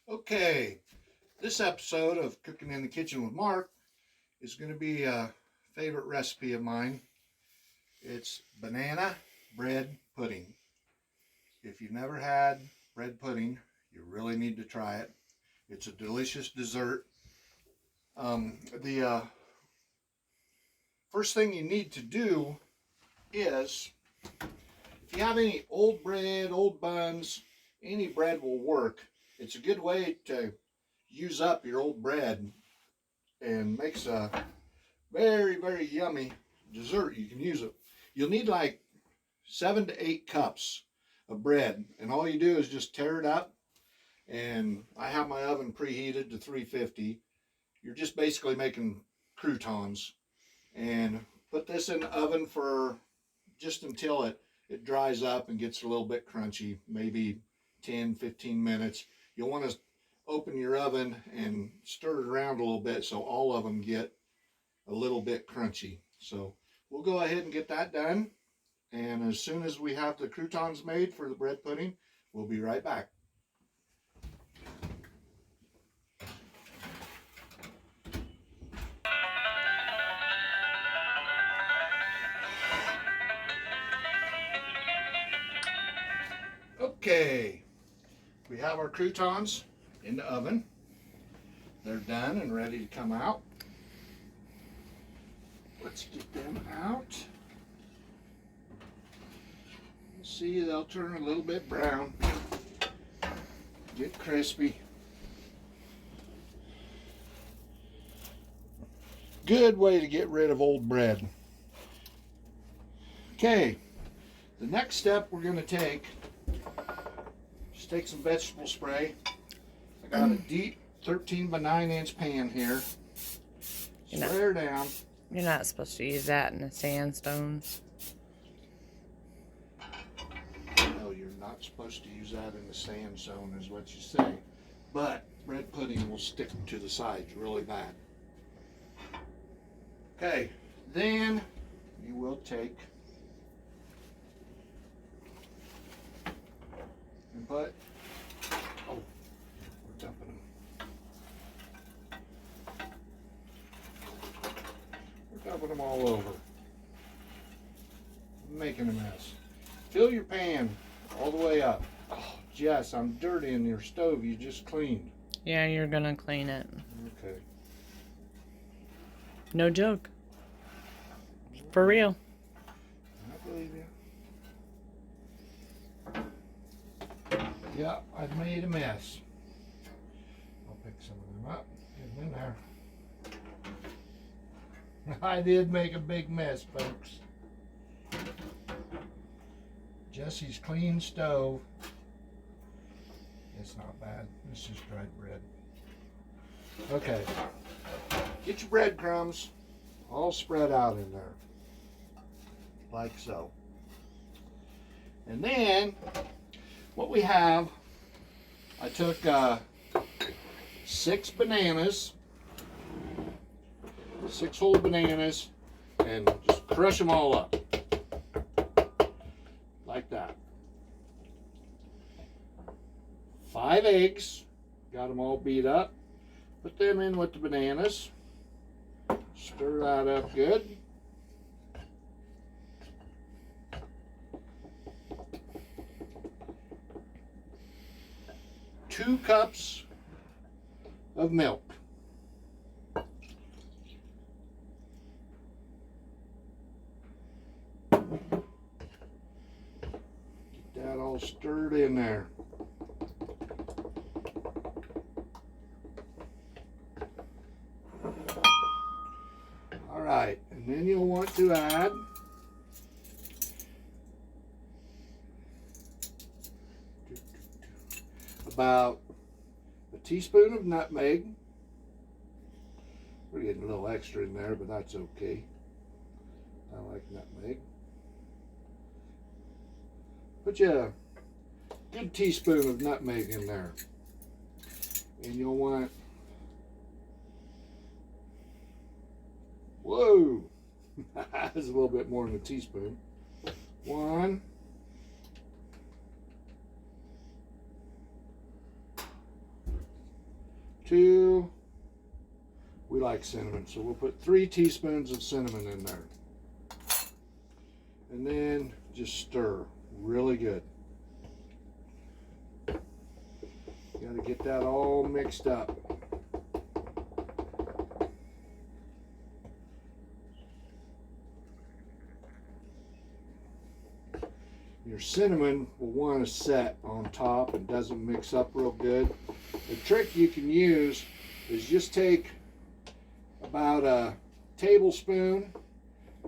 Okay, this episode of Cooking in the Kitchen with Mark is going to be a favorite recipe of mine. It's banana bread pudding. If you've never had bread pudding, you really need to try it. It's a delicious dessert. The first thing you need to do is, if you have any old bread, old buns, any bread will work. It's a good way to use up your old bread and makes a very, very yummy dessert. You can use it. You'll need like 7 to 8 cups of bread, and all you do is just tear it up. And I have my oven preheated to 350. You're just basically making croutons, and put this in the oven for just until it dries up and gets a little bit crunchy, maybe 10-15 minutes. You'll want to open your oven and stir it around a little bit so all of them get a little bit crunchy. So we'll go ahead and get that done, and as soon as we have the croutons made for the bread pudding, we'll be right back. Okay, we have our croutons in the oven. They're done and ready to come out. Let's get them out. See, they'll turn a little bit brown, get crispy. Good way to get rid of old bread. Okay, the next step we're going to take, just take some vegetable spray. I got a deep 13 by 9 inch pan here. Spray her down. You're not supposed to use that in a sandstone. No, you're not supposed to use that in the sandstone, is what you say. But bread pudding will stick to the sides really bad. Okay, then you will take and put, oh, we're dumping them. We're dumping them all over. Making a mess. Fill your pan all the way up. Oh, Jess, I'm dirty in your stove you just cleaned. Yeah, you're gonna clean it. Okay. No joke. For real. I believe you. Yeah, I've made a mess. I'll pick some of them up, get them in there. I did make a big mess, folks. Jesse's clean stove. It's not bad. It's just dried bread. Okay. Get your breadcrumbs all spread out in there. Like so. And then what we have, I took 6 bananas, 6 whole bananas, and just crush them all up. Like that. 5 eggs, got them all beat up. Put them in with the bananas. Stir that up good. Two cups of milk. Get that all stirred in there. All right, and then you'll want to add about a teaspoon of nutmeg. We're getting a little extra in there, but that's okay. I like nutmeg. Put you a good teaspoon of nutmeg in there. And you'll want, whoa, that's a little bit more than a teaspoon. 1, 2. We like cinnamon, so we'll put 3 teaspoons of cinnamon in there. And then just stir really good. You got to get that all mixed up. Your cinnamon will want to set on top and doesn't mix up real good. The trick you can use is just take about a tablespoon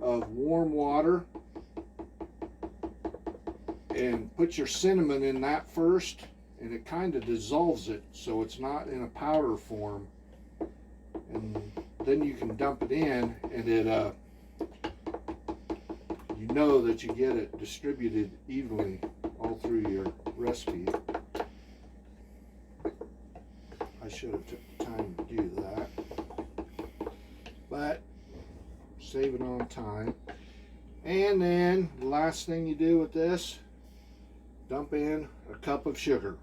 of warm water and put your cinnamon in that first, and it kind of dissolves it so it's not in a powder form, and then you can dump it in, and it you know that you get it distributed evenly all through your recipe. I should have took the time to do that, but save it on time. And then the last thing you do with this, dump in a cup of sugar.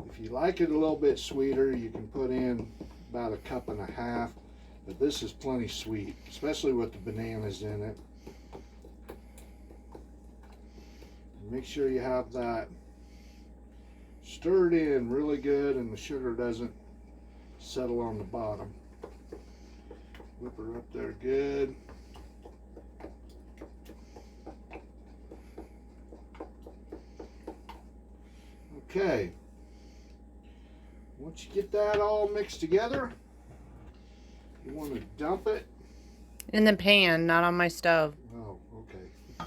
If you like it a little bit sweeter, you can put in about 1.5 cups, but this is plenty sweet, especially with the bananas in it. Make sure you have that stirred in really good and the sugar doesn't settle on the bottom. Whip her up there good. Okay. Once you get that all mixed together, you want to dump it. In the pan, not on my stove. Oh, okay. I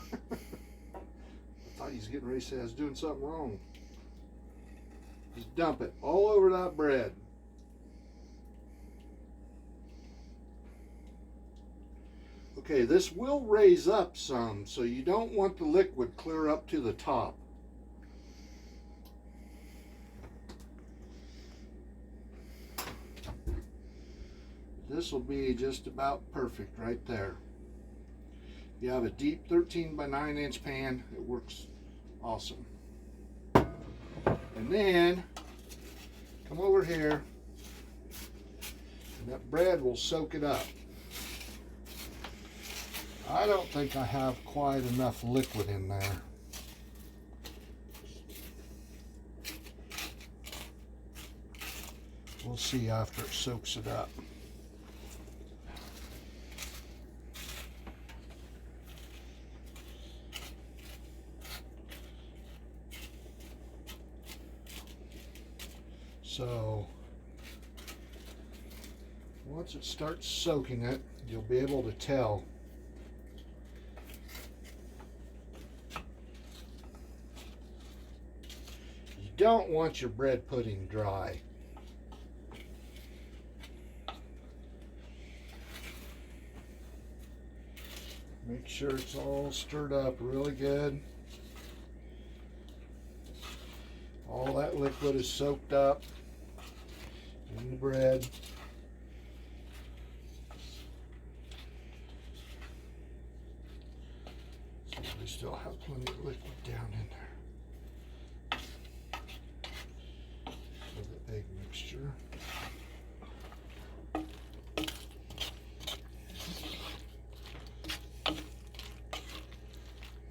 thought he was getting ready to say I was doing something wrong. Just dump it all over that bread. Okay, this will raise up some, so you don't want the liquid clear up to the top. This will be just about perfect right there. If you have a deep 13 by 9 inch pan, it works awesome. And then come over here, and that bread will soak it up. I don't think I have quite enough liquid in there. We'll see after it soaks it up. So once it starts soaking it, you'll be able to tell. You don't want your bread pudding dry. Make sure it's all stirred up really good. All that liquid is soaked up in the bread. So we still have plenty of liquid down in there. For the egg mixture.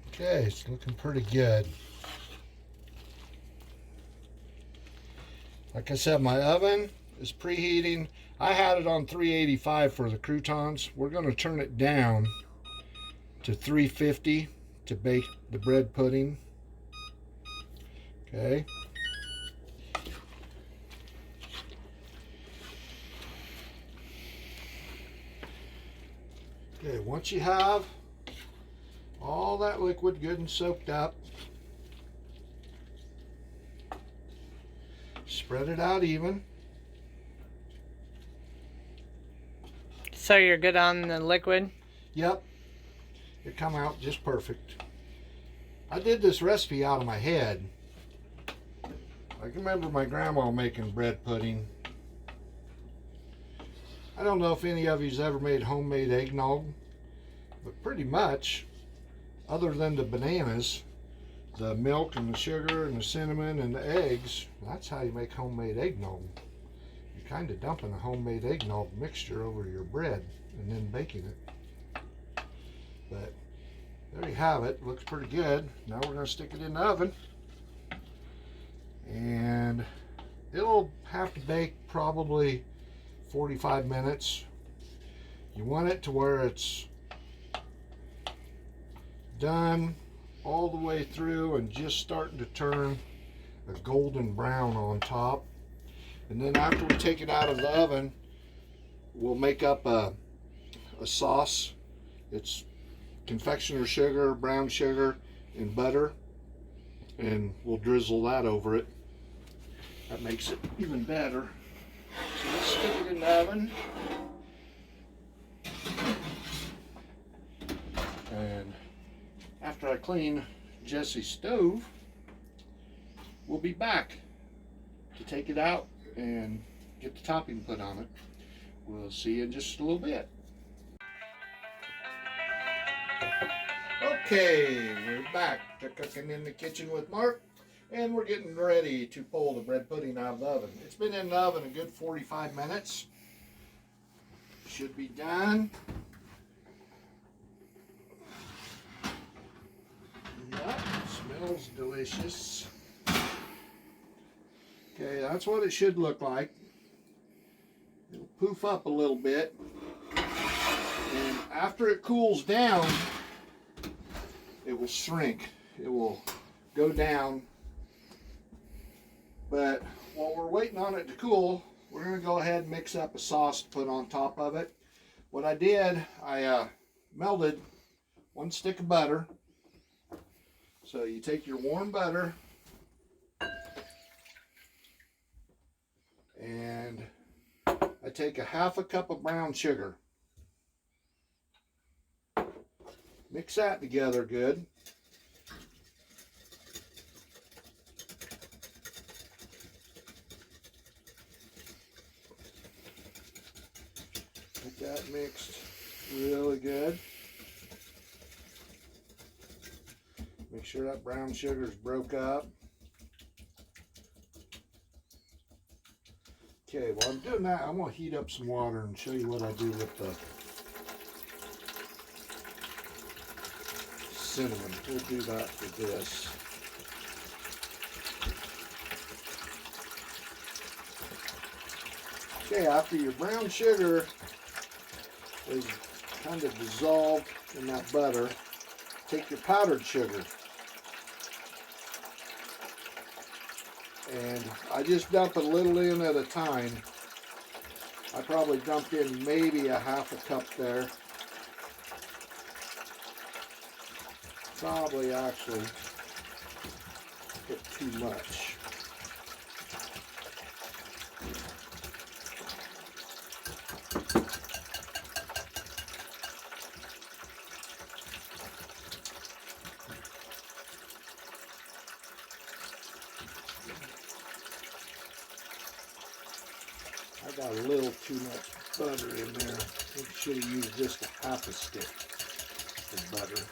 Okay, it's looking pretty good. Like I said, my oven is preheating. I had it on 385 for the croutons. We're going to turn it down to 350 to bake the bread pudding. Okay. Okay, once you have all that liquid good and soaked up, spread it out even. So you're good on the liquid? Yep, it come out just perfect. I did this recipe out of my head. I can remember my grandma making bread pudding. I don't know if any of you's ever made homemade eggnog, but pretty much, other than the bananas, the milk and the sugar and the cinnamon and the eggs, that's how you make homemade eggnog. You're kind of dumping a homemade eggnog mixture over your bread and then baking it. But there you have it. Looks pretty good. Now we're going to stick it in the oven. And it'll have to bake probably 45 minutes. You want it to where it's done all the way through and just starting to turn a golden brown on top. And then after we take it out of the oven, we'll make up a sauce. It's confectioner sugar, brown sugar, and butter, and we'll drizzle that over it. That makes it even better. So let's stick it in the oven. And after I clean Jesse's stove, we'll be back to take it out and get the topping put on it. We'll see you in just a little bit. Okay, we're back to cooking in the kitchen with Mark, and we're getting ready to pull the bread pudding out of the oven. It's been in the oven a good 45 minutes. Should be done. Yep, smells delicious. Okay, that's what it should look like. It'll poof up a little bit, and after it cools down, it will shrink. It will go down. But while we're waiting on it to cool, we're going to go ahead and mix up a sauce to put on top of it. What I did, I melted 1 stick of butter. So you take your warm butter and I take a 1/2 cup of brown sugar. Mix that together good. Get that mixed really good. Make sure that brown sugar's broke up. Okay, while I'm doing that, I'm going to heat up some water and show you what I do with the cinnamon. We'll do that for this. Okay, after your brown sugar is kind of dissolved in that butter, take your powdered sugar. And I just dump a little in at a time. I probably dumped in maybe a 1/2 cup there. Probably actually put too much. I got a little too much butter in there. I should have used just a 1/2 stick of butter.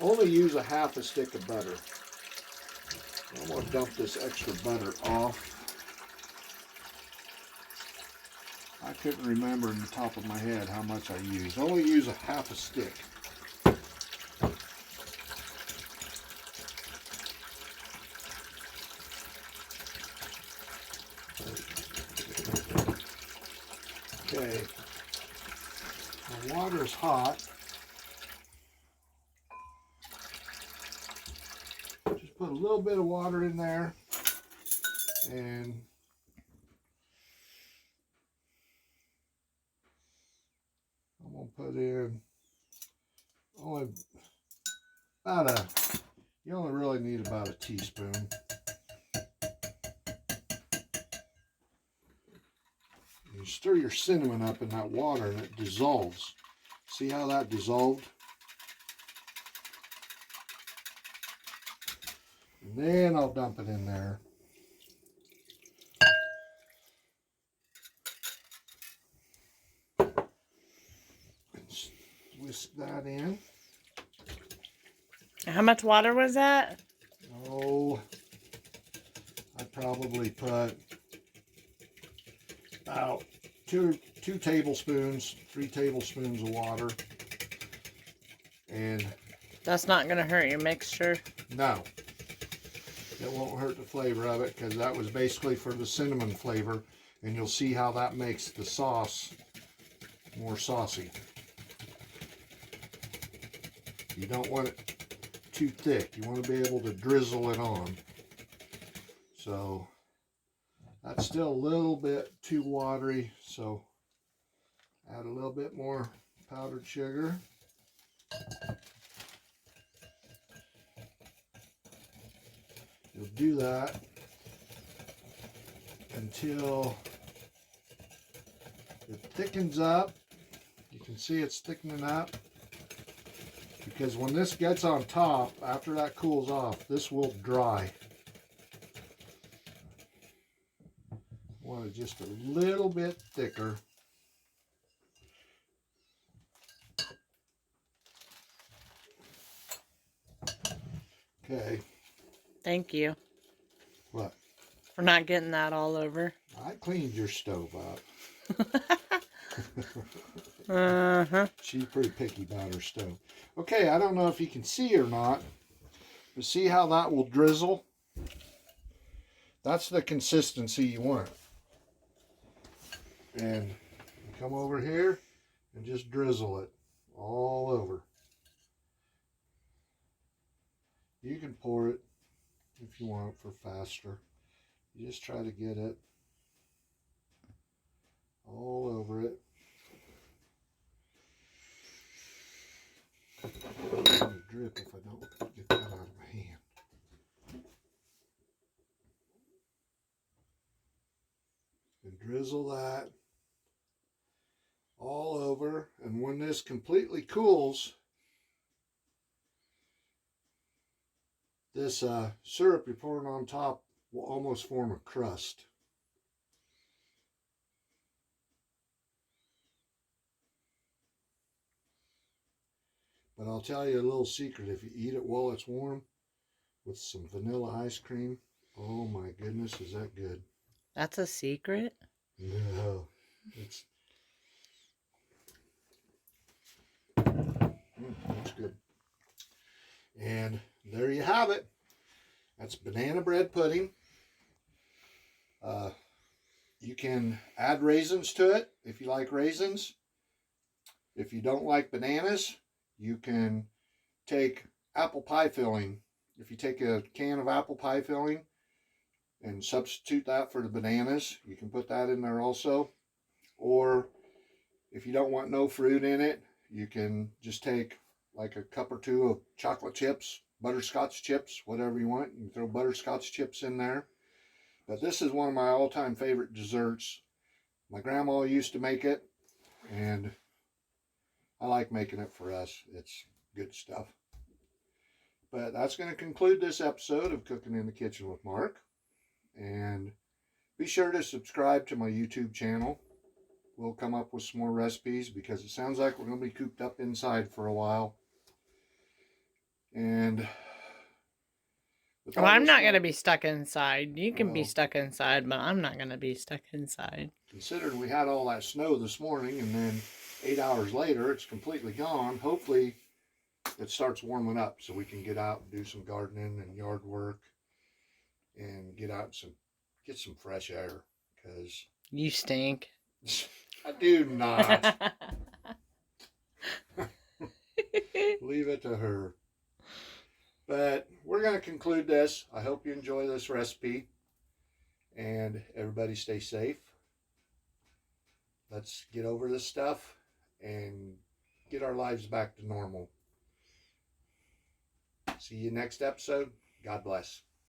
Only use a 1/2 stick of butter. I'm going to dump this extra butter off. I couldn't remember in the top of my head how much I used. Only use a 1/2 stick. Okay, the water is hot. Just put a little bit of water in there, and I'm gonna put in only about you only really need about a teaspoon. You stir your cinnamon up in that water and it dissolves. See how that dissolved? And then I'll dump it in there. whisk that in. How much water was that? Oh, I probably put about two tablespoons, 3 tablespoons of water. And That's not going to hurt your mixture. no, it won't hurt the flavor of it, because that was basically for the cinnamon flavor. And you'll see how that makes the sauce more saucy. You don't want it too thick. You want to be able to drizzle it on. So that's still a little bit too watery, so add a little bit more powdered sugar. You'll do that until it thickens up. You can see it's thickening up, because when this gets on top, after that cools off, this will dry. Want it just a little bit thicker. Okay. Thank you What? for not getting that all over. I cleaned your stove up. Uh-huh. She's pretty picky about her stove. Okay, I don't know if you can see or not, but see how that will drizzle? That's the consistency you want. And come over here and just drizzle it all over. You can pour it if you want for faster. You just try to get it all over it. It's gonna drip if I don't get that out of my hand. And drizzle that all over, and when this completely cools, this syrup you're pouring on top will almost form a crust. But I'll tell you a little secret: if you eat it while it's warm with some vanilla ice cream, oh my goodness, is that good. That's a secret? No, it's that's good. And there you have it. That's banana bread pudding. You can add raisins to it if you like raisins. If you don't like bananas, you can take apple pie filling. If you take a can of apple pie filling and substitute that for the bananas, you can put that in there also. Or if you don't want no fruit in it, you can just take like a cup or two of chocolate chips, butterscotch chips, whatever you want. You can throw butterscotch chips in there. But this is one of my all-time favorite desserts. My grandma used to make it, and I like making it for us. It's good stuff. But that's going to conclude this episode of Cooking in the Kitchen with Mark. And be sure to subscribe to my YouTube channel. We'll come up with some more recipes, because it sounds like we're going to be cooped up inside for a while. And well, I'm not going to be stuck inside. You can be stuck inside, but I'm not going to be stuck inside. Considering we had all that snow this morning, and then 8 hours later it's completely gone, hopefully it starts warming up so we can get out and do some gardening and yard work and get out and get some fresh air, because you stink. I do not. Leave it to her. But we're going to conclude this. I hope you enjoy this recipe, and everybody stay safe. Let's get over this stuff and get our lives back to normal. See you next episode. God bless.